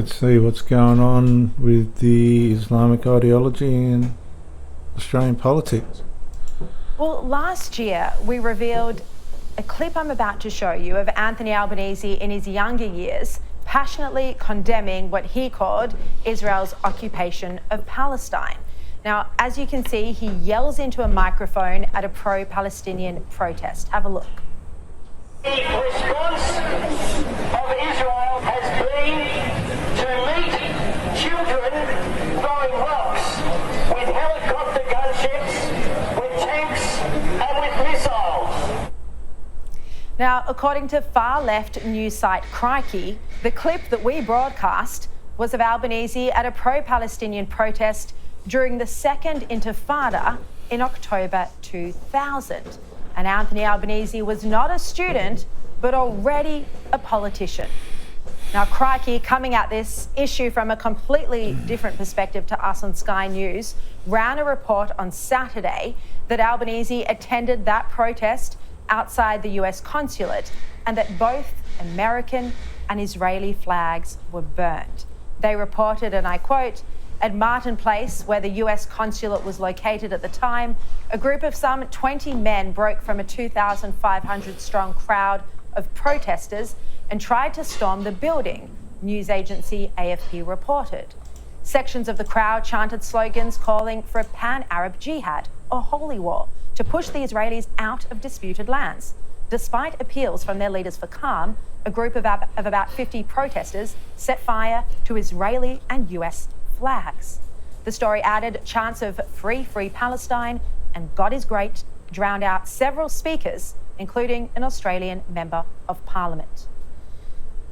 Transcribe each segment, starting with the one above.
Let's see what's going on with the Islamic ideology in Australian politics. Well, last year we revealed a clip I'm about to show you of Anthony Albanese in his younger years passionately condemning what he called Israel's occupation of Palestine. Now, as you can see, he yells into a microphone at a pro-Palestinian protest. Have a look. The response of Israel has been to meet children throwing rocks with helicopter gunships, with tanks and with missiles. Now, according to far-left news site Crikey, the clip that we broadcast was of Albanese at a pro-Palestinian protest during the Second Intifada in October 2000. And Anthony Albanese was not a student, but already a politician. Now, Crikey, coming at this issue from a completely different perspective to us on Sky News, ran a report on Saturday that Albanese attended that protest outside the US consulate and that both American and Israeli flags were burned. They reported, and I quote, "At Martin Place, where the US consulate was located at the time, a group of some 20 men broke from a 2,500-strong crowd of protesters and tried to storm the building," news agency AFP reported. Sections of the crowd chanted slogans calling for a pan-Arab jihad, or holy war, to push the Israelis out of disputed lands. Despite appeals from their leaders for calm, a group of about 50 protesters set fire to Israeli and US flags. The story added chants of free Palestine and God is great drowned out several speakers, including an Australian Member of Parliament.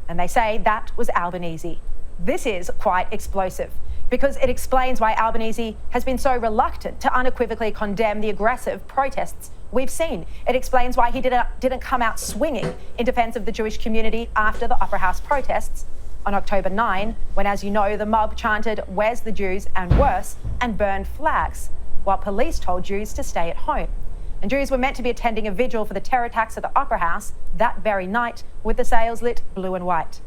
And they say that was Albanese. This is quite explosive because it explains why Albanese has been so reluctant to unequivocally condemn the aggressive protests we've seen. It explains why he didn't come out swinging in defence of the Jewish community after the Opera House protests on October 9, when, as you know, the mob chanted, "Where's the Jews?" and worse, and burned flags, while police told Jews to stay at home. And Jews were meant to be attending a vigil for the terror attacks at the Opera House that very night, with the sails lit blue and white.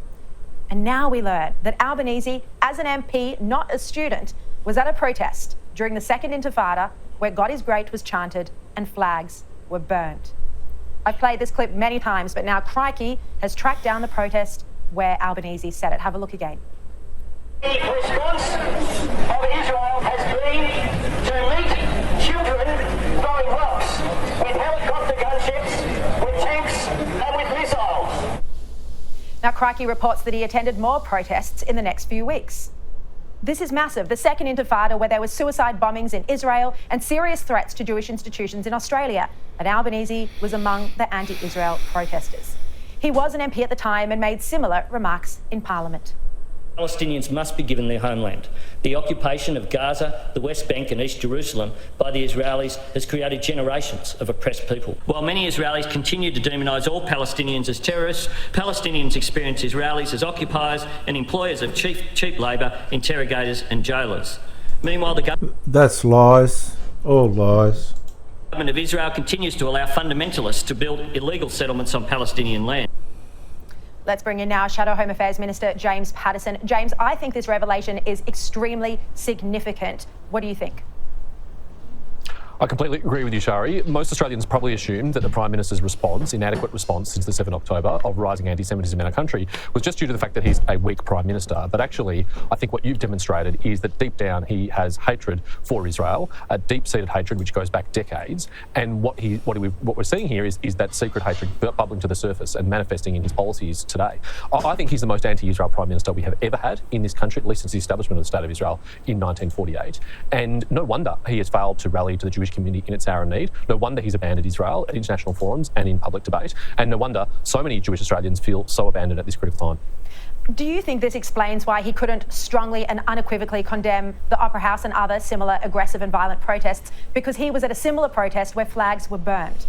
And now we learn that Albanese, as an MP, not a student, was at a protest during the Second Intifada where God is great was chanted and flags were burned. I've played this clip many times, but now Crikey has tracked down the protest where Albanese said it. Have a look again. The response of Israel has been to meet children throwing rocks with helicopter gunships, with tanks and with missiles. Now, Crikey reports that he attended more protests in the next few weeks. This is massive. The Second Intifada, where there were suicide bombings in Israel and serious threats to Jewish institutions in Australia. And Albanese was among the anti-Israel protesters. He was an MP at the time and made similar remarks in Parliament. Palestinians must be given their homeland. The occupation of Gaza, the West Bank and East Jerusalem by the Israelis has created generations of oppressed people. While many Israelis continue to demonise all Palestinians as terrorists, Palestinians experience Israelis as occupiers and employers of cheap labour, interrogators and jailers. Meanwhile, the government... That's lies. All lies. The government of Israel continues to allow fundamentalists to build illegal settlements on Palestinian land. Let's bring in now Shadow Home Affairs Minister James Paterson. James, I think this revelation is extremely significant. What do you think? I completely agree with you, Shari. Most Australians probably assumed that the Prime Minister's response, inadequate response since the 7th October of rising anti-Semitism in our country, was just due to the fact that he's a weak Prime Minister. But actually, I think what you've demonstrated is that deep down he has hatred for Israel, a deep-seated hatred which goes back decades. And what we're seeing here is that secret hatred bubbling to the surface and manifesting in his policies today. I think he's the most anti-Israel Prime Minister we have ever had in this country, at least since the establishment of the State of Israel in 1948. And no wonder he has failed to rally to the Jewish community in its hour of need. No wonder he's abandoned Israel at international forums and in public debate. And no wonder so many Jewish Australians feel so abandoned at this critical time. Do you think this explains why he couldn't strongly and unequivocally condemn the Opera House and other similar aggressive and violent protests because he was at a similar protest where flags were burned?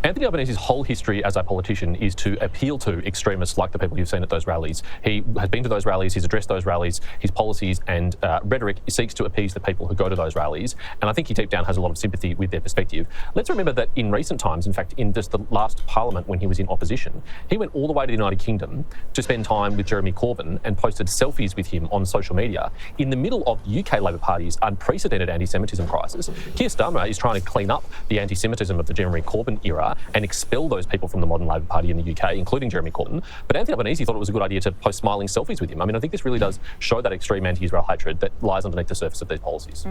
Anthony Albanese's whole history as a politician is to appeal to extremists like the people you've seen at those rallies. He has been to those rallies, he's addressed those rallies, his policies and rhetoric seeks to appease the people who go to those rallies, and I think he deep down has a lot of sympathy with their perspective. Let's remember that in recent times, in fact, in just the last parliament when he was in opposition, he went all the way to the United Kingdom to spend time with Jeremy Corbyn and posted selfies with him on social media in the middle of the UK Labor Party's unprecedented anti-Semitism crisis. Keir Starmer is trying to clean up the anti-Semitism of the Jeremy Corbyn era and expel those people from the modern Labor Party in the UK, including Jeremy Corbyn. But Anthony Albanese thought it was a good idea to post smiling selfies with him. I mean, I think this really does show that extreme anti-Israel hatred that lies underneath the surface of these policies.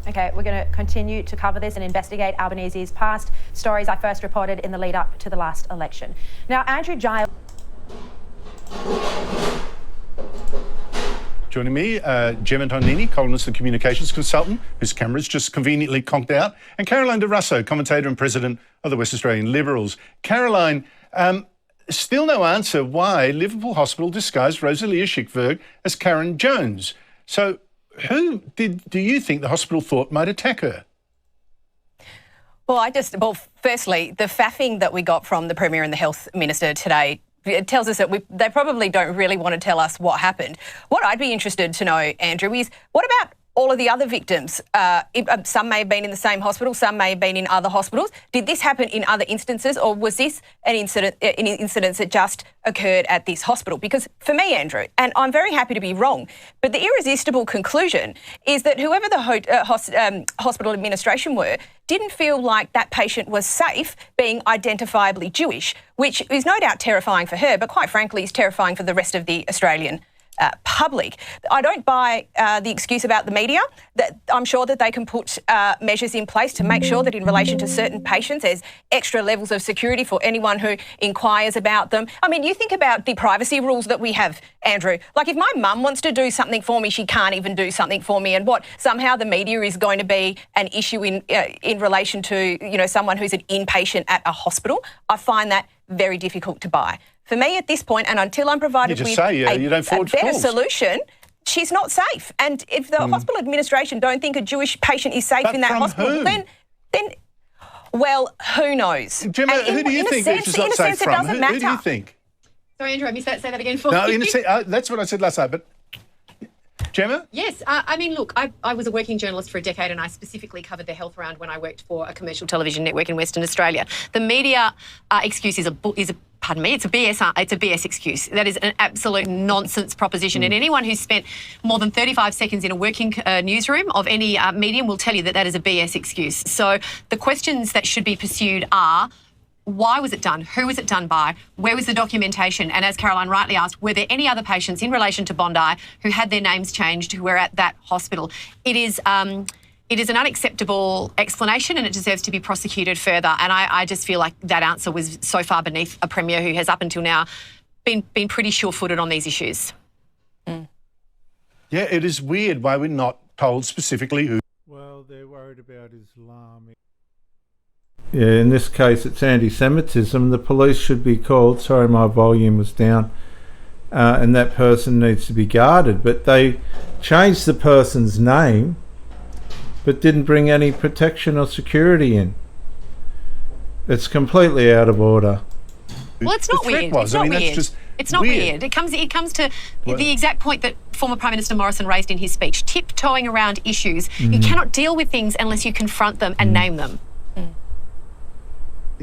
Okay, we're going to continue to cover this and investigate Albanese's past stories I first reported in the lead up to the last election. Now, Andrew Giles. Joining me, Gemma Tonini, columnist and communications consultant, whose camera's just conveniently conked out, and Caroline De Russo, commentator and president of the West Australian Liberals. Caroline, still no answer why Liverpool Hospital disguised Rosalia Schickberg as Karen Jones. So who do you think the hospital thought might attack her? Well, firstly, the faffing that we got from the Premier and the Health Minister today, it tells us that they probably don't really want to tell us what happened. What I'd be interested to know, Andrew, is what about all of the other victims? Some may have been in the same hospital, some may have been in other hospitals. Did this happen in other instances, or was this an incident that just occurred at this hospital? Because for me, Andrew, and I'm very happy to be wrong, but the irresistible conclusion is that whoever the hospital administration were didn't feel like that patient was safe being identifiably Jewish, which is no doubt terrifying for her, but quite frankly is terrifying for the rest of the Australian public. I don't buy the excuse about the media. That I'm sure that they can put measures in place to make sure that in relation to certain patients there's extra levels of security for anyone who inquires about them. I mean, you think about the privacy rules that we have, Andrew. Like if my mum wants to do something for me, she can't even do something for me, and what somehow the media is going to be an issue in relation to someone who's an inpatient at a hospital. I find that very difficult to buy. For me, at this point, and until I'm provided with a better solution, she's not safe. And if the hospital administration don't think a Jewish patient is safe in that hospital, then well, who knows? Gemma, who do you think it's not safe from? Who do you think? Sorry, Andrew, I missed that. Say that again for me. No, that's what I said last night, but Gemma? Yes. I mean, look, I was a working journalist for a decade and I specifically covered the health round when I worked for a commercial television network in Western Australia. The media excuse is it's a BS excuse. That is an absolute nonsense proposition. And anyone who's spent more than 35 seconds in a working newsroom of any medium will tell you that that is a BS excuse. So the questions that should be pursued are, why was it done? Who was it done by? Where was the documentation? And as Caroline rightly asked, were there any other patients in relation to Bondi who had their names changed who were at that hospital? It is an unacceptable explanation and it deserves to be prosecuted further. And I just feel like that answer was so far beneath a Premier who has up until now been pretty sure-footed on these issues. Yeah, it is weird why we're not told specifically who. Well, they're worried about Islam. Yeah, in this case it's anti-Semitism. The police should be called. Sorry, my volume was down. And that person needs to be guarded. But they changed the person's name but didn't bring any protection or security in. It's completely out of order. Well, it's not weird. It's not weird. It's not weird. It comes to the exact point that former Prime Minister Morrison raised in his speech, tiptoeing around issues. You cannot deal with things unless you confront them and name them.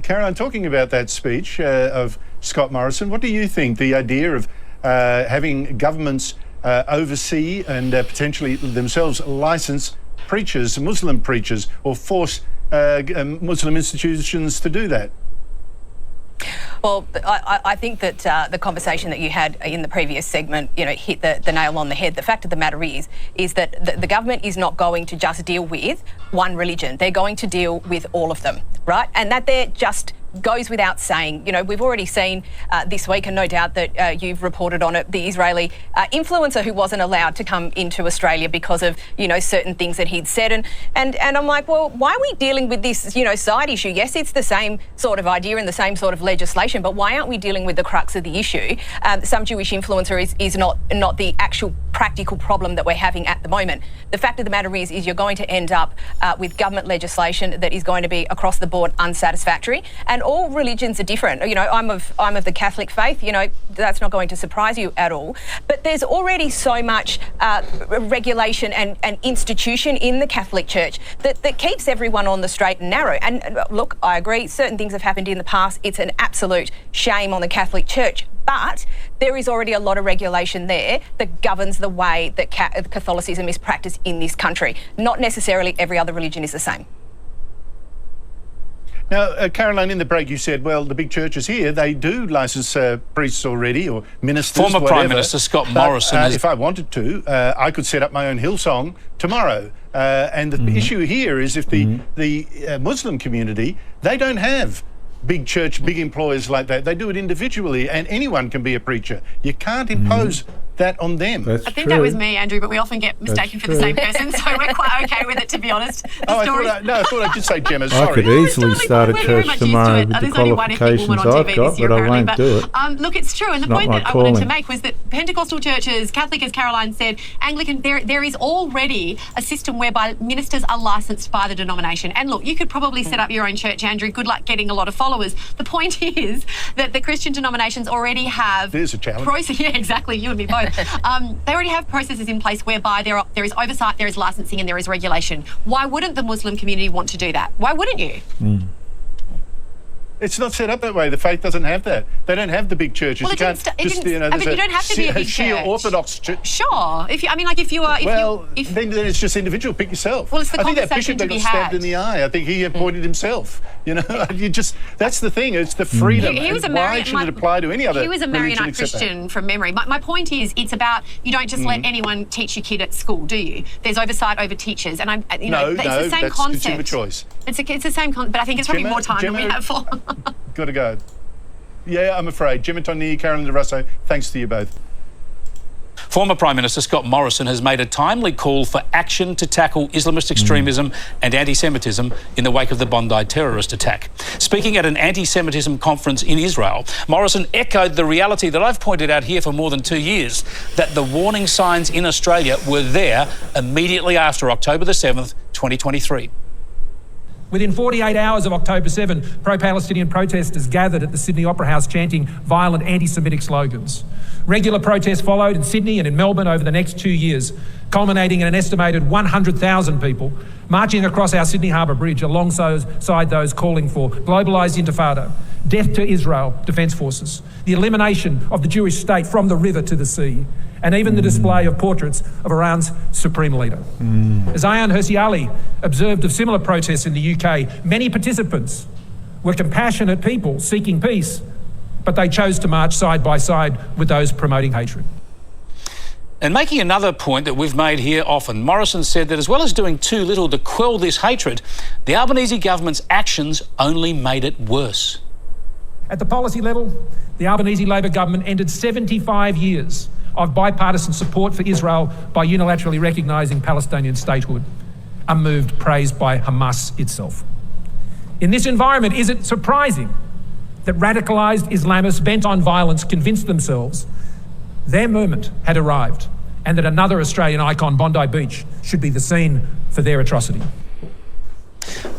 Caroline, talking about that speech of Scott Morrison, what do you think? The idea of having governments oversee and potentially themselves license preachers, Muslim preachers, or force Muslim institutions to do that? Well, I think that the conversation that you had in the previous segment, hit the nail on the head. The fact of the matter is that the government is not going to just deal with one religion. They're going to deal with all of them, right? And that there just goes without saying. We've already seen this week, and no doubt that you've reported on it, the Israeli influencer who wasn't allowed to come into Australia because of, certain things that he'd said. And I'm like, well, why are we dealing with this, side issue? Yes, it's the same sort of idea and the same sort of legislation, but why aren't we dealing with the crux of the issue? Some Jewish influencer is not the actual practical problem that we're having at the moment. The fact of the matter is you're going to end up with government legislation that is going to be across the board unsatisfactory, and all religions are different. You know, I'm of the Catholic faith. You know, that's not going to surprise you at all. But there's already so much regulation and institution in the Catholic Church that keeps everyone on the straight and narrow. And look, I agree, certain things have happened in the past. It's an absolute shame on the Catholic Church. But there is already a lot of regulation there that governs the way that Catholicism is practiced in this country. Not necessarily every other religion is the same. Now, Caroline, in the break you said, well, the big churches here, they do licence priests already, or ministers, Former whatever. Prime Minister Scott Morrison has... if I wanted to, I could set up my own Hillsong tomorrow. And the issue here is if the Muslim community, they don't have big church, big employers like that. They do it individually, and anyone can be a preacher. You can't impose that on them. I think that was me, Andrew, but we often get mistaken for the same person, so we're quite okay with it, to be honest. I thought I did say Gemma, sorry. I could easily start a church tomorrow with the qualifications I've got, but I won't do it. Look, it's true, and the point that I wanted to make was that Pentecostal churches, Catholic, as Caroline said, Anglican, there is already a system whereby ministers are licensed by the denomination. And look, you could probably set up your own church, Andrew. Good luck getting a lot of followers. The point is that the Christian denominations already have... There's a challenge. Yeah, exactly, you and me both. They already have processes in place whereby there is oversight, there is licensing, and there is regulation. Why wouldn't the Muslim community want to do that? Why wouldn't you? It's not set up that way. The faith doesn't have that. They don't have the big churches. Well, you can't you don't have to be a big Shia church. Orthodox church. Sure. Then it's just individual. Pick yourself. Well, it's the I think that conversation bishop to be that got stabbed had. in the eye. I think he appointed himself. You know, that's the thing. It's the freedom. He was a why should it apply to any other? He was a Maronite Christian from memory. My point is, it's about you don't just let anyone teach your kid at school, do you? There's oversight over teachers, and it's the same that's concept. consumer choice. It's the same concept, but I think it's probably more time than we have for. Got to go. Yeah, I'm afraid. Gemma Tonnini, Caroline Russo, thanks to you both. Former Prime Minister Scott Morrison has made a timely call for action to tackle Islamist extremism and anti-Semitism in the wake of the Bondi terrorist attack. Speaking at an anti-Semitism conference in Israel, Morrison echoed the reality that I've pointed out here for more than 2 years, that the warning signs in Australia were there immediately after October the 7th, 2023. Within 48 hours of October 7, pro-Palestinian protesters gathered at the Sydney Opera House chanting violent anti-Semitic slogans. Regular protests followed in Sydney and in Melbourne over the next 2 years, culminating in an estimated 100,000 people marching across our Sydney Harbour Bridge alongside those calling for globalised intifada, death to Israel Defence Forces, the elimination of the Jewish state from the river to the sea, and even the display of portraits of Iran's supreme leader. As Ayaan Hirsi Ali observed of similar protests in the UK, many participants were compassionate people seeking peace, but they chose to march side by side with those promoting hatred. And making another point that we've made here often, Morrison said that as well as doing too little to quell this hatred, the Albanese government's actions only made it worse. At the policy level, the Albanese Labor government ended 75 years of bipartisan support for Israel by unilaterally recognising Palestinian statehood, a move praised by Hamas itself. In this environment, is it surprising that radicalised Islamists bent on violence convinced themselves their moment had arrived and that another Australian icon, Bondi Beach, should be the scene for their atrocity?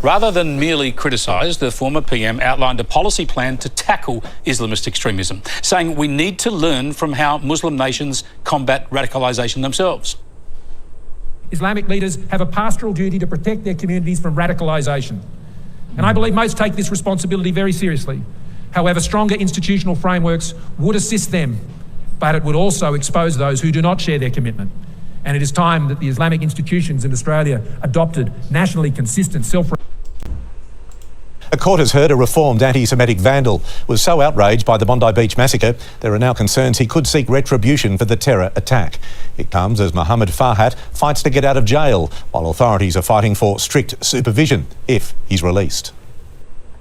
Rather than merely criticise, the former PM outlined a policy plan to tackle Islamist extremism, saying we need to learn from how Muslim nations combat radicalisation themselves. Islamic leaders have a pastoral duty to protect their communities from radicalisation. And I believe most take this responsibility very seriously. However, stronger institutional frameworks would assist them, but it would also expose those who do not share their commitment. And it is time that the Islamic institutions in Australia adopted nationally consistent A court has heard a reformed anti-Semitic vandal was so outraged by the Bondi Beach massacre, there are now concerns he could seek retribution for the terror attack. It comes as Mohammed Farhat fights to get out of jail, while authorities are fighting for strict supervision if he's released.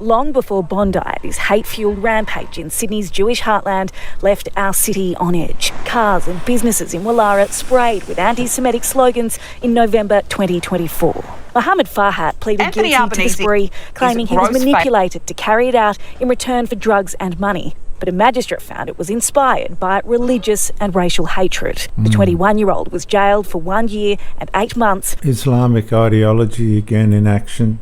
Long before Bondi, this hate-fuelled rampage in Sydney's Jewish heartland left our city on edge. Cars and businesses in Wallara sprayed with anti-Semitic slogans in November 2024. Mohammed Farhat pleaded guilty to the spree, claiming he was manipulated to carry it out in return for drugs and money. but a magistrate found it was inspired by religious and racial hatred. The 21-year-old was jailed for 1 year and 8 months. Islamic ideology again in action.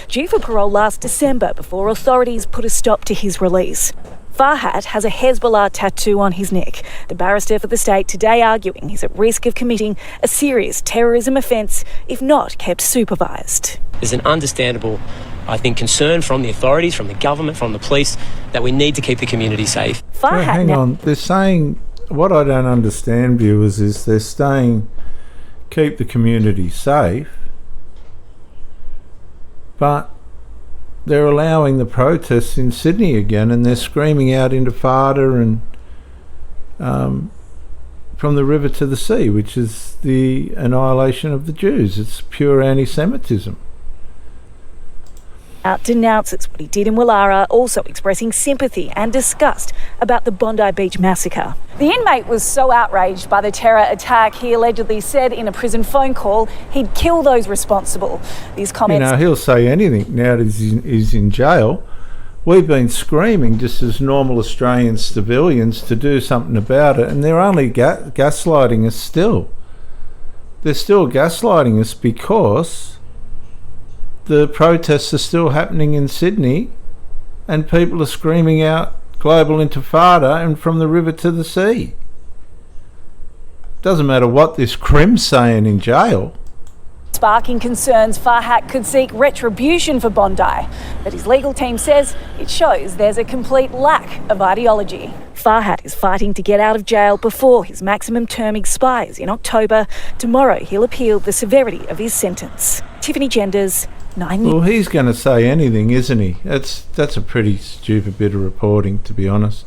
Due for parole last December before authorities put a stop to his release. Farhat has a Hezbollah tattoo on his neck. The barrister for the state today arguing he's at risk of committing a serious terrorism offence if not kept supervised. There's an understandable, I think, concern from the authorities, from the government, from the police, that we need to keep the community safe. Farhat hang on, they're saying, what I don't understand, viewers, is they're saying keep the community safe, but they're allowing the protests in Sydney again, and they're screaming out Intifada and from the river to the sea, which is the annihilation of the Jews. It's pure anti-Semitism. Denounces what he did in Woollahra, also expressing sympathy and disgust about the Bondi Beach massacre. The inmate was so outraged by the terror attack, he allegedly said in a prison phone call he'd kill those responsible. These comments... You know, he'll say anything now that he's in jail. We've been screaming just as normal Australian civilians to do something about it, and they're only gaslighting us still. They're still gaslighting us because the protests are still happening in Sydney and people are screaming out global intifada and from the river to the sea. Doesn't matter what this crim's saying in jail. Sparking concerns Farhat could seek retribution for Bondi, but his legal team says it shows there's a complete lack of ideology. Farhat is fighting to get out of jail before his maximum term expires in October. Tomorrow he'll appeal the severity of his sentence. Tiffany Genders, 9 News. Well, he's going to say anything, isn't he? That's a pretty stupid bit of reporting, to be honest.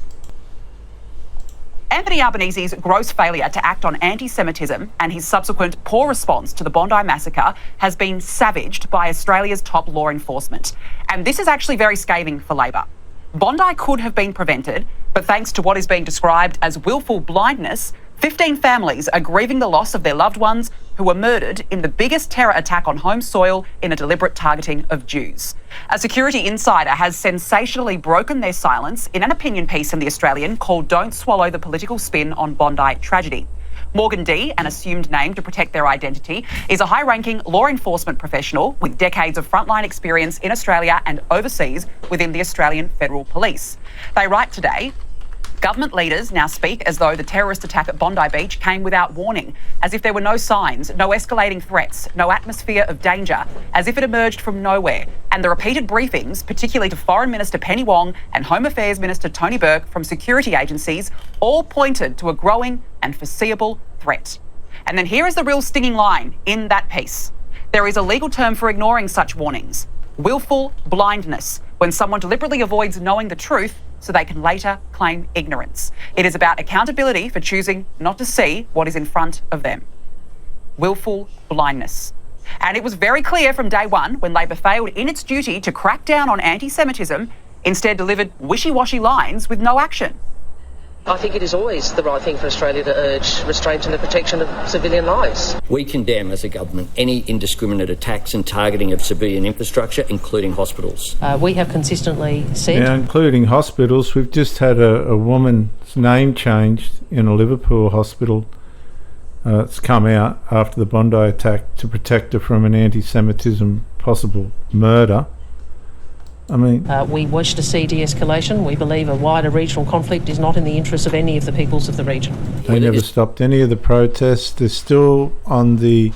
Anthony Albanese's gross failure to act on anti-Semitism and his subsequent poor response to the Bondi massacre has been savaged by Australia's top law enforcement. And this is actually very scathing for Labor. Bondi could have been prevented, but thanks to what is being described as willful blindness, 15 families are grieving the loss of their loved ones who were murdered in the biggest terror attack on home soil in a deliberate targeting of Jews. A security insider has sensationally broken their silence in an opinion piece in The Australian called "Don't Swallow the Political Spin on Bondi Tragedy." Morgan D, an assumed name to protect their identity, is a high-ranking law enforcement professional with decades of frontline experience in Australia and overseas within the Australian Federal Police. They write today, government leaders now speak as though the terrorist attack at Bondi Beach came without warning, as if there were no signs, no escalating threats, no atmosphere of danger, as if it emerged from nowhere. And the repeated briefings, particularly to Foreign Minister Penny Wong and Home Affairs Minister Tony Burke from security agencies, all pointed to a growing and foreseeable threat. And then here is the real stinging line in that piece. There is a legal term for ignoring such warnings: willful blindness, when someone deliberately avoids knowing the truth so they can later claim ignorance. It is about accountability for choosing not to see what is in front of them. Willful blindness. And it was very clear from day one when Labor failed in its duty to crack down on anti-Semitism, instead delivered wishy-washy lines with no action. I think it is always the right thing for Australia to urge restraint and the protection of civilian lives. We condemn as a government any indiscriminate attacks and targeting of civilian infrastructure, including hospitals. We have consistently said... Yeah, including hospitals. We've just had a woman's name changed in a Liverpool hospital. It's come out after the Bondi attack to protect her from an anti-Semitism possible murder. I mean, we wish to see de-escalation. We believe a wider regional conflict is not in the interests of any of the peoples of the region. They never stopped any of the protests. They're still on the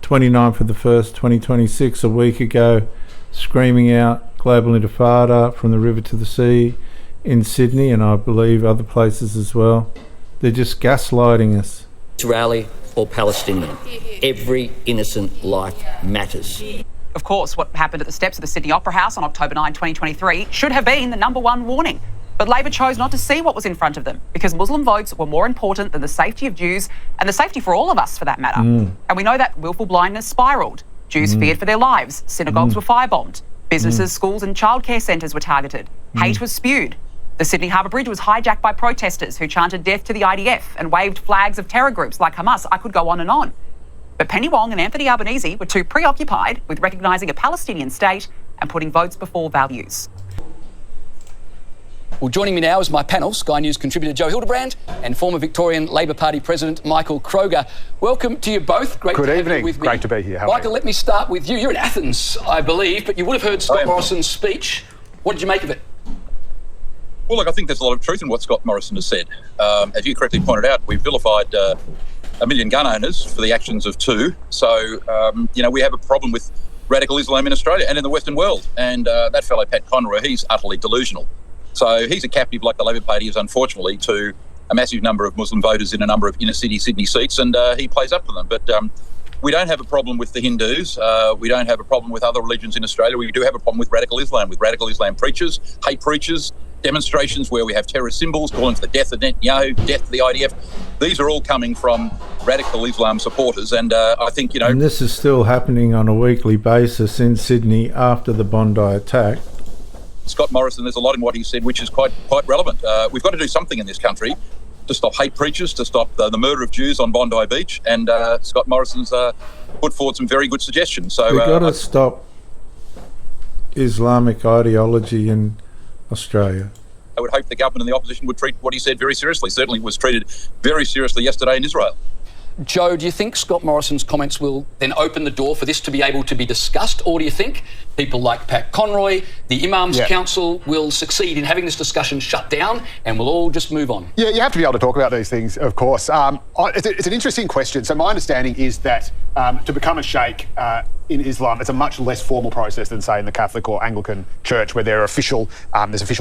29th of the 1st, 2026, a week ago, screaming out global intifada from the river to the sea in Sydney, and I believe other places as well. They're just gaslighting us. Israeli or Palestinian, every innocent life matters. Of course, what happened at the steps of the Sydney Opera House on October 9, 2023 should have been the number one warning. But Labor chose not to see what was in front of them because Muslim votes were more important than the safety of Jews and the safety for all of us, for that matter. And we know that willful blindness spiralled. Jews feared for their lives. Synagogues were firebombed. Businesses, schools and childcare centres were targeted. Hate was spewed. The Sydney Harbour Bridge was hijacked by protesters who chanted death to the IDF and waved flags of terror groups like Hamas. I could go on and on. But Penny Wong and Anthony Albanese were too preoccupied with recognising a Palestinian state and putting votes before values. Well, joining me now is my panel, Sky News contributor Joe Hildebrand and former Victorian Labor Party President Michael Kroger. Welcome to you both. Great Good to evening. Have you with me. Great to be here. Michael, let me start with you. You're in Athens, I believe, but you would have heard Scott Morrison's speech. What did you make of it? Well, look, I think there's a lot of truth in what Scott Morrison has said. As you correctly pointed out, we've vilified 1 million gun owners for the actions of 2. So, we have a problem with radical Islam in Australia and in the Western world. And that fellow, Pat Conroy, he's utterly delusional. So he's a captive, like the Labor Party is, unfortunately, to a massive number of Muslim voters in a number of inner-city Sydney seats, and he plays up to them. But we don't have a problem with the Hindus. We don't have a problem with other religions in Australia. We do have a problem with radical Islam preachers, hate preachers, demonstrations where we have terrorist symbols calling for the death of Netanyahu, death of the IDF. These are all coming from radical Islam supporters, and I think, And this is still happening on a weekly basis in Sydney after the Bondi attack. Scott Morrison, there's a lot in what he said which is quite relevant. We've got to do something in this country to stop hate preachers, to stop the murder of Jews on Bondi Beach, and Scott Morrison's put forward some very good suggestions. So We've got to stop Islamic ideology in Australia. I would hope the government and the opposition would treat what he said very seriously. Certainly was treated very seriously yesterday in Israel. Joe, do you think Scott Morrison's comments will then open the door for this to be able to be discussed, or do you think people like Pat Conroy, the Imams Council, will succeed in having this discussion shut down and we'll all just move on? Yeah, you have to be able to talk about these things, of course. It's an interesting question. So my understanding is that to become a sheikh in Islam, it's a much less formal process than, say, in the Catholic or Anglican Church, where there's official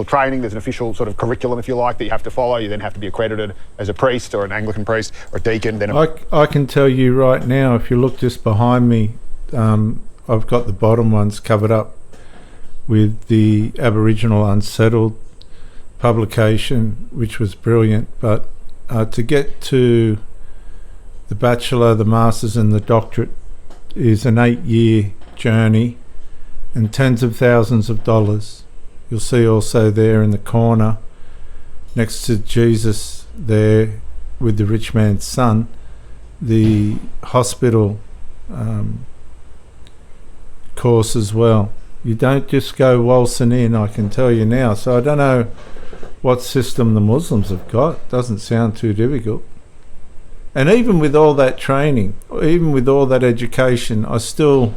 training, there's an official sort of curriculum, if you like, that you have to follow. You then have to be accredited as a priest or an Anglican priest or a deacon. Then I can tell you right now, if you look just behind me, I've got the bottom ones covered up with the Aboriginal Unsettled publication, which was brilliant. But to get to the bachelor, the master's and the doctorate is an 8-year journey and tens of thousands of dollars. You'll see also there in the corner next to Jesus there with the rich man's son, the hospital course as well. You don't just go waltzing in, I can tell you now. So I don't know what system the Muslims have got. Doesn't sound too difficult. And even with all that training, even with all that education, I still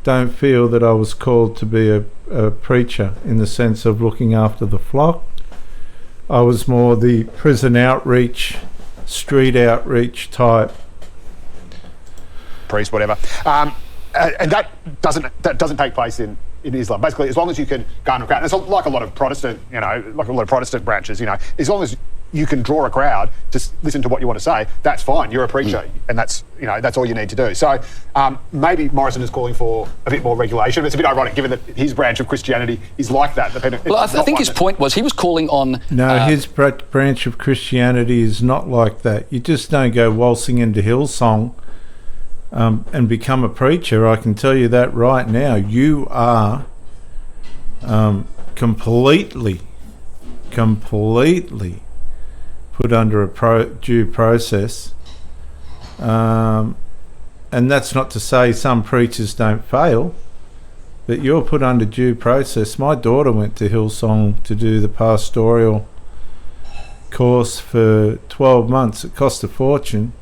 don't feel that I was called to be a preacher in the sense of looking after the flock. I was more the prison outreach, street outreach type. Priest, whatever. And that doesn't take place in Islam. Basically, as long as you can garner a crowd, it's like a lot of Protestant, like a lot of Protestant branches, as long as you can draw a crowd to listen to what you want to say, that's fine. You're a preacher, and that's all you need to do. So maybe Morrison is calling for a bit more regulation. It's a bit ironic, given that his branch of Christianity is like that. Well, I think his point was he was calling on. No, his branch of Christianity is not like that. You just don't go waltzing into Hillsong and become a preacher. I can tell you that right now. You are completely put under a due process, and that's not to say some preachers don't fail, but you're put under due process. My daughter went to Hillsong to do the pastoral course for 12 months. It cost a fortune,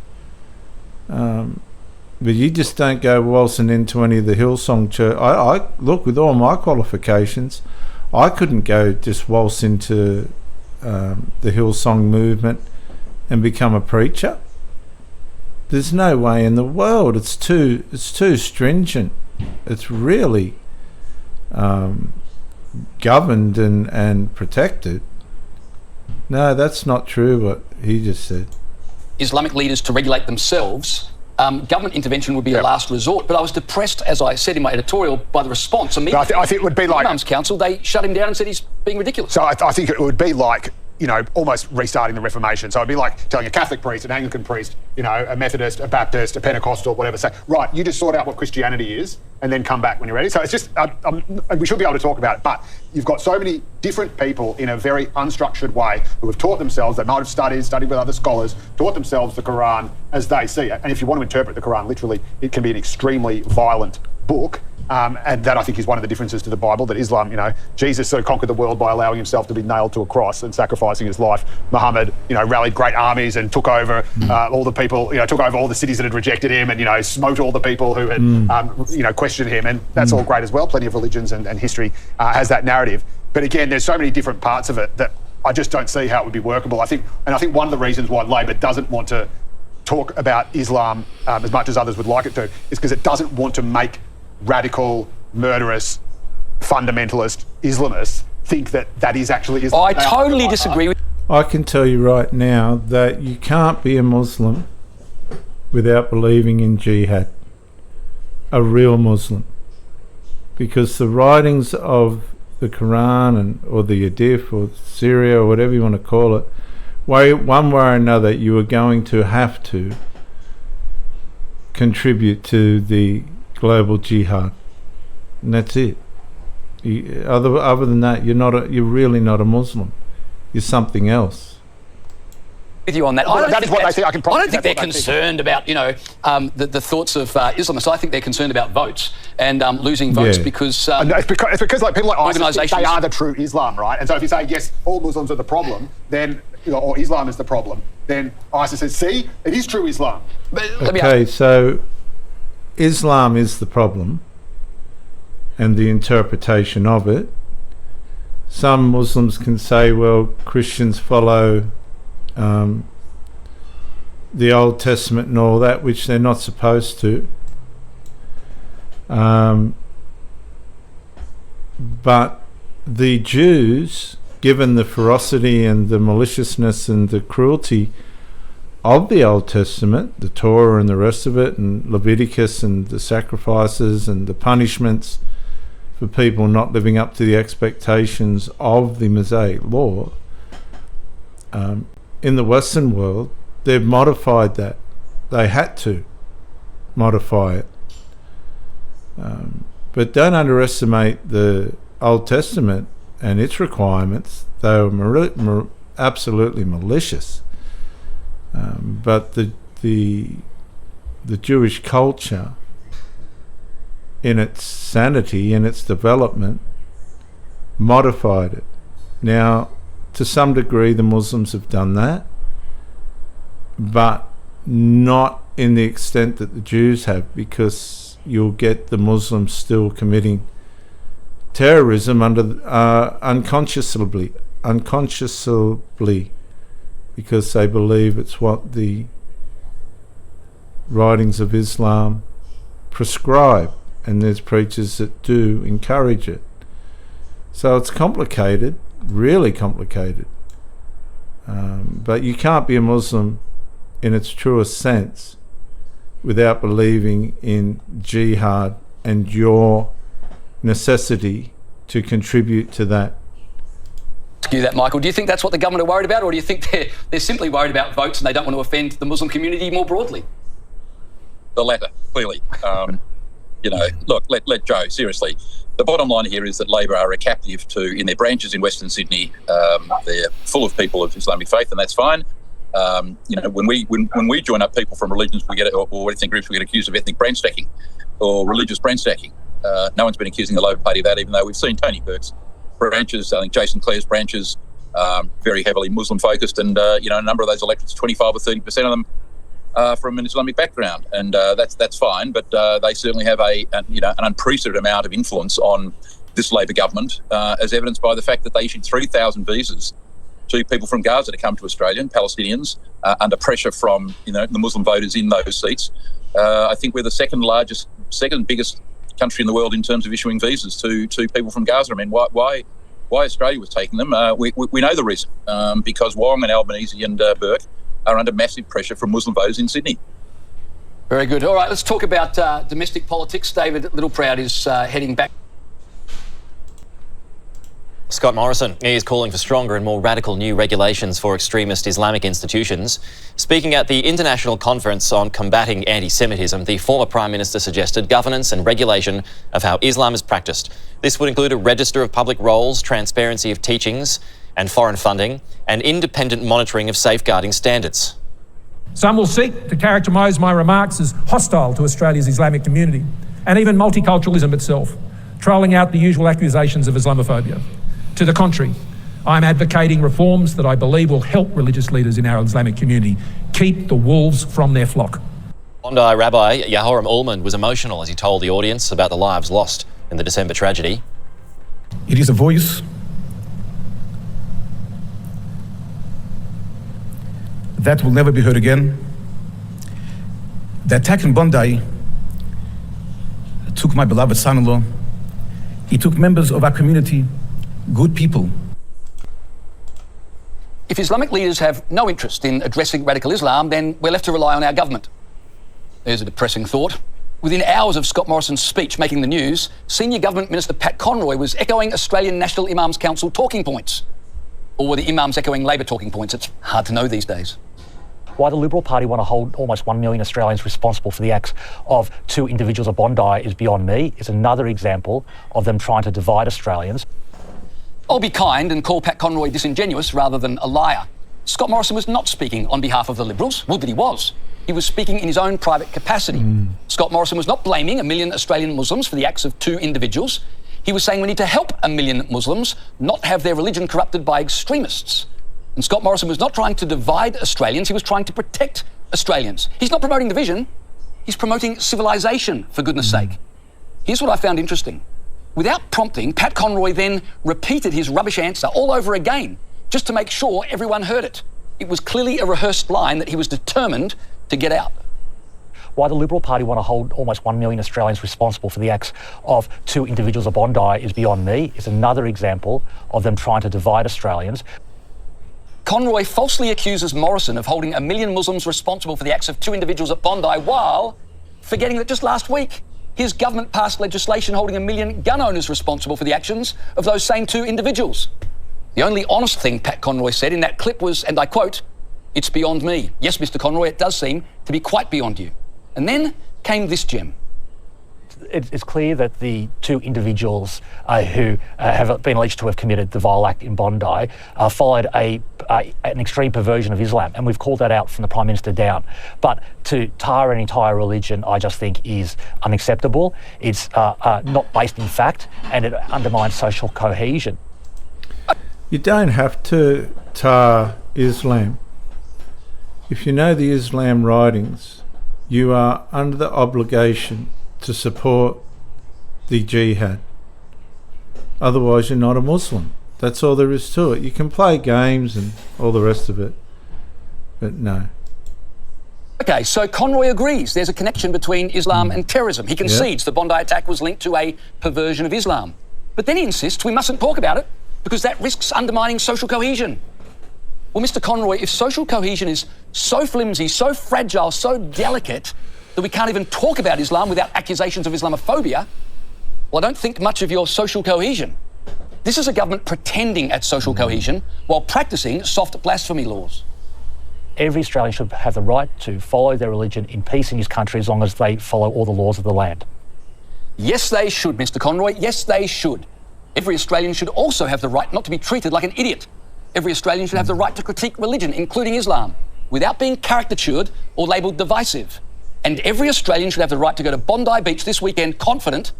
but you just don't go waltzing into any of the Hillsong church. I look, with all my qualifications, I couldn't go just waltz into the Hillsong movement and become a preacher. There's no way in the world. It's too stringent. It's really governed and protected. No, that's not true what he just said. Islamic leaders to regulate themselves. Government intervention would be a last resort, but I was depressed, as I said in my editorial, by the response. I think it would be like... The Imams Council, they shut him down and said he's being ridiculous. So I think it would be like, almost restarting the Reformation. So it'd be like telling a Catholic priest, an Anglican priest, a Methodist, a Baptist, a Pentecostal, whatever, say, right, you just sort out what Christianity is and then come back when you're ready. So it's just, we should be able to talk about it, but you've got so many different people in a very unstructured way who have taught themselves, they might have studied with other scholars, taught themselves the Quran as they see it. And if you want to interpret the Quran literally, it can be an extremely violent book. And that, I think, is one of the differences to the Bible, that Islam, Jesus sort of conquered the world by allowing himself to be nailed to a cross and sacrificing his life. Muhammad, rallied great armies and took over all the people, took over all the cities that had rejected him and, smote all the people who had, questioned him. And that's all great as well. Plenty of religions and history has that narrative. But again, there's so many different parts of it that I just don't see how it would be workable. I think one of the reasons why Labor doesn't want to talk about Islam as much as others would like it to is because it doesn't want to make radical, murderous, fundamentalist Islamists think that is actually Islam. I totally disagree with. I can tell you right now that you can't be a Muslim without believing in jihad, a real Muslim, because the writings of the Quran or the Hadith or Syria or whatever you want to call it, one way or another, you are going to have to contribute to the global jihad, and that's it. Other than that, you're really not a Muslim. You're something else. With you on that. That is what they think. I don't think they're concerned about the thoughts of Islamists. I think they're concerned about votes and losing votes because it's because like people like ISIS think organisations, they are the true Islam, right? And so if you say yes, all Muslims are the problem, then or Islam is the problem, then ISIS says, see, it is true Islam. Okay, so Islam is the problem and the interpretation of it. Some Muslims can say, well, Christians follow the Old Testament and all that, which they're not supposed to. But the Jews, given the ferocity and the maliciousness and the cruelty of the Old Testament, the Torah and the rest of it, and Leviticus and the sacrifices and the punishments for people not living up to the expectations of the Mosaic law, in the Western world, they've modified that. They had to modify it. But don't underestimate the Old Testament and its requirements. They were absolutely malicious. But the Jewish culture, in its sanity, in its development, modified it. Now, to some degree, the Muslims have done that, but not in the extent that the Jews have, because you'll get the Muslims still committing terrorism unconsciously, because they believe it's what the writings of Islam prescribe, and there's preachers that do encourage it. So it's complicated, really complicated. But you can't be a Muslim in its truest sense without believing in jihad and your necessity to contribute to that. You that, Michael. Do you think that's what the government are worried about, or do you think they're simply worried about votes and they don't want to offend the Muslim community more broadly? The latter, clearly. Look, let Joe, seriously. The bottom line here is that Labor are a captive in their branches in Western Sydney. They're full of people of Islamic faith, and that's fine. When we join up people from religions, or ethnic groups, we get accused of ethnic brand stacking or religious brand stacking. No one's been accusing the Labor Party of that, even though we've seen Tony Burke's branches, I think Jason Clare's branches, very heavily Muslim focused, and a number of those electorates, 25 or 30% of them, from an Islamic background, and that's fine. But they certainly have an unprecedented amount of influence on this Labor government, as evidenced by the fact that they issued 3,000 visas to people from Gaza to come to Australia, and Palestinians, under pressure from the Muslim voters in those seats. I think we're the second biggest country in the world in terms of issuing visas to people from Gaza. I mean, why Australia was taking them? We know the reason, because Wong and Albanese and Burke are under massive pressure from Muslim voters in Sydney. Very good. All right, let's talk about domestic politics. David Littleproud is heading back. Scott Morrison is calling for stronger and more radical new regulations for extremist Islamic institutions. Speaking at the International Conference on Combating Anti-Semitism, the former Prime Minister suggested governance and regulation of how Islam is practiced. This would include a register of public roles, transparency of teachings and foreign funding, and independent monitoring of safeguarding standards. Some will seek to characterise my remarks as hostile to Australia's Islamic community. and even multiculturalism itself, trolling out the usual accusations of Islamophobia. To the contrary, I'm advocating reforms that I believe will help religious leaders in our Islamic community keep the wolves from their flock. Bondi Rabbi Yehoram Ullman was emotional as he told the audience about the lives lost in the December tragedy. It is a voice that will never be heard again. The attack in Bondi took my beloved son-in-law. It took members of our community, good people. If Islamic leaders have no interest in addressing radical Islam, then we're left to rely on our government. There's a depressing thought. Within hours of Scott Morrison's speech making the news, Senior Government Minister Pat Conroy was echoing Australian National Imams Council talking points. Or were the Imams echoing Labor talking points? It's hard to know these days. Why the Liberal Party want to hold almost 1 million Australians responsible for the acts of 2 individuals at Bondi is beyond me. It's another example of them trying to divide Australians. I'll be kind and call Pat Conroy disingenuous rather than a liar. Scott Morrison was not speaking on behalf of the Liberals. Would that he was. He was speaking in his own private capacity. Scott Morrison was not blaming 1 million Australian Muslims for the acts of 2 individuals. He was saying we need to help 1 million Muslims not have their religion corrupted by extremists. And Scott Morrison was not trying to divide Australians, he was trying to protect Australians. He's not promoting division, he's promoting civilisation, for goodness sake. Here's what I found interesting. Without prompting, Pat Conroy then repeated his rubbish answer all over again, just to make sure everyone heard it. It was clearly a rehearsed line that he was determined to get out. Why the Liberal Party want to hold almost 1 million Australians responsible for the acts of 2 individuals at Bondi is beyond me. It's another example of them trying to divide Australians. Conroy falsely accuses Morrison of holding 1 million Muslims responsible for the acts of 2 individuals at Bondi, while forgetting that just last week, his government passed legislation holding 1 million gun owners responsible for the actions of those same 2 individuals. The only honest thing Pat Conroy said in that clip was, and I quote, "It's beyond me." Yes, Mr. Conroy, it does seem to be quite beyond you. And then came this gem. It's clear that the 2 individuals who have been alleged to have committed the vile act in Bondi followed an extreme perversion of Islam, and we've called that out from the Prime Minister down. But to tar an entire religion, I just think, is unacceptable. It's not based in fact, and it undermines social cohesion. You don't have to tar Islam. If you know the Islam writings, you are under the obligation to support the jihad. Otherwise, you're not a Muslim. That's all there is to it. You can play games and all the rest of it, but no. Okay, so Conroy agrees there's a connection between Islam and terrorism. He concedes the Bondi attack was linked to a perversion of Islam. But then he insists we mustn't talk about it because that risks undermining social cohesion. Well, Mr. Conroy, if social cohesion is so flimsy, so fragile, so delicate that we can't even talk about Islam without accusations of Islamophobia, well, I don't think much of your social cohesion. This is a government pretending at social cohesion while practising soft blasphemy laws. Every Australian should have the right to follow their religion in peace in his country as long as they follow all the laws of the land. Yes, they should, Mr. Conroy. Yes, they should. Every Australian should also have the right not to be treated like an idiot. Every Australian should have the right to critique religion, including Islam, without being caricatured or labelled divisive. And every Australian should have the right to go to Bondi Beach this weekend confident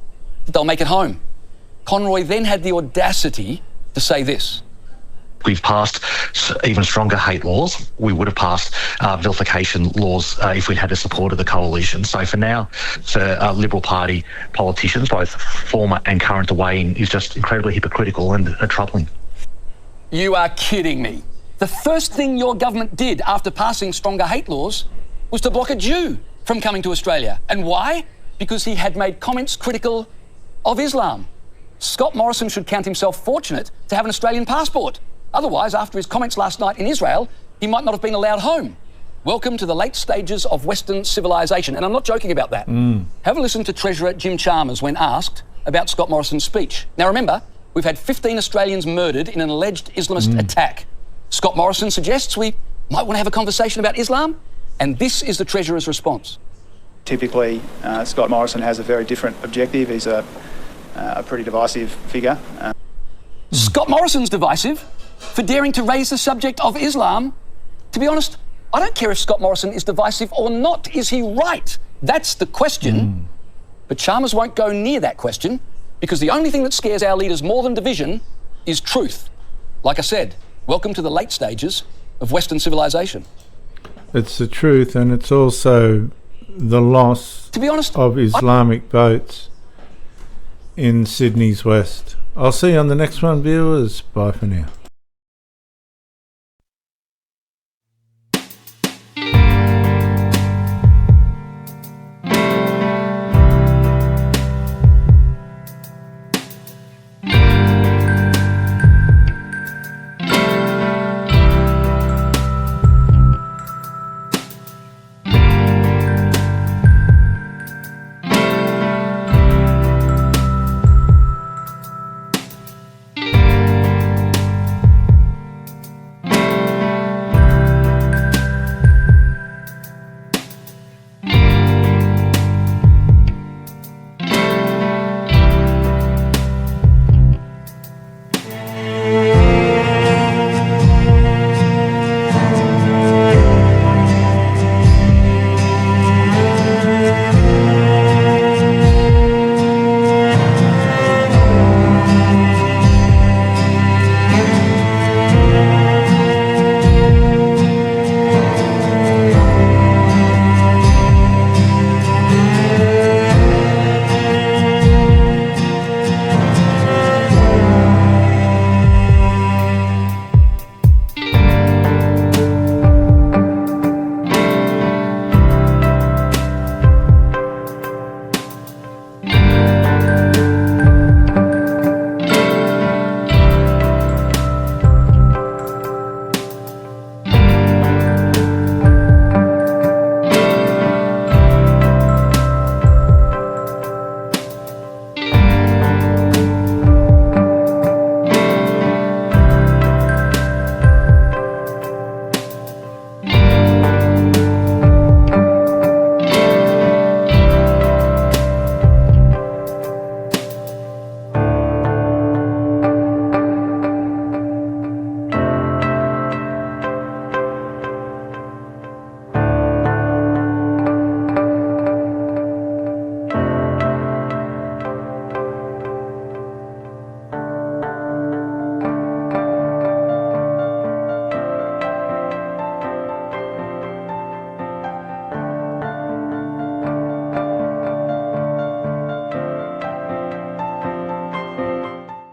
that they'll make it home. Conroy then had the audacity to say this. We've passed even stronger hate laws. We would have passed vilification laws if we'd had the support of the coalition. So for now, for Liberal Party politicians, both former and current, the weighing is just incredibly hypocritical and troubling. You are kidding me. The first thing your government did after passing stronger hate laws was to block a Jew from coming to Australia. And why? Because he had made comments critical of Islam. Scott Morrison should count himself fortunate to have an Australian passport. Otherwise, after his comments last night in Israel, he might not have been allowed home. Welcome to the late stages of Western civilisation. And I'm not joking about that. Have a listen to Treasurer Jim Chalmers when asked about Scott Morrison's speech. Now remember, we've had 15 Australians murdered in an alleged Islamist attack. Scott Morrison suggests we might want to have a conversation about Islam, and this is the Treasurer's response. Typically, Scott Morrison has a very different objective. He's a pretty divisive figure. Scott Morrison's divisive for daring to raise the subject of Islam. To be honest, I don't care if Scott Morrison is divisive or not. Is he right? That's the question. But Chalmers won't go near that question because the only thing that scares our leaders more than division is truth. Like I said, welcome to the late stages of Western civilization. It's the truth, and it's also the loss, to be honest, of Islamic boats in Sydney's west. I'll see you on the next one, viewers. Bye for now.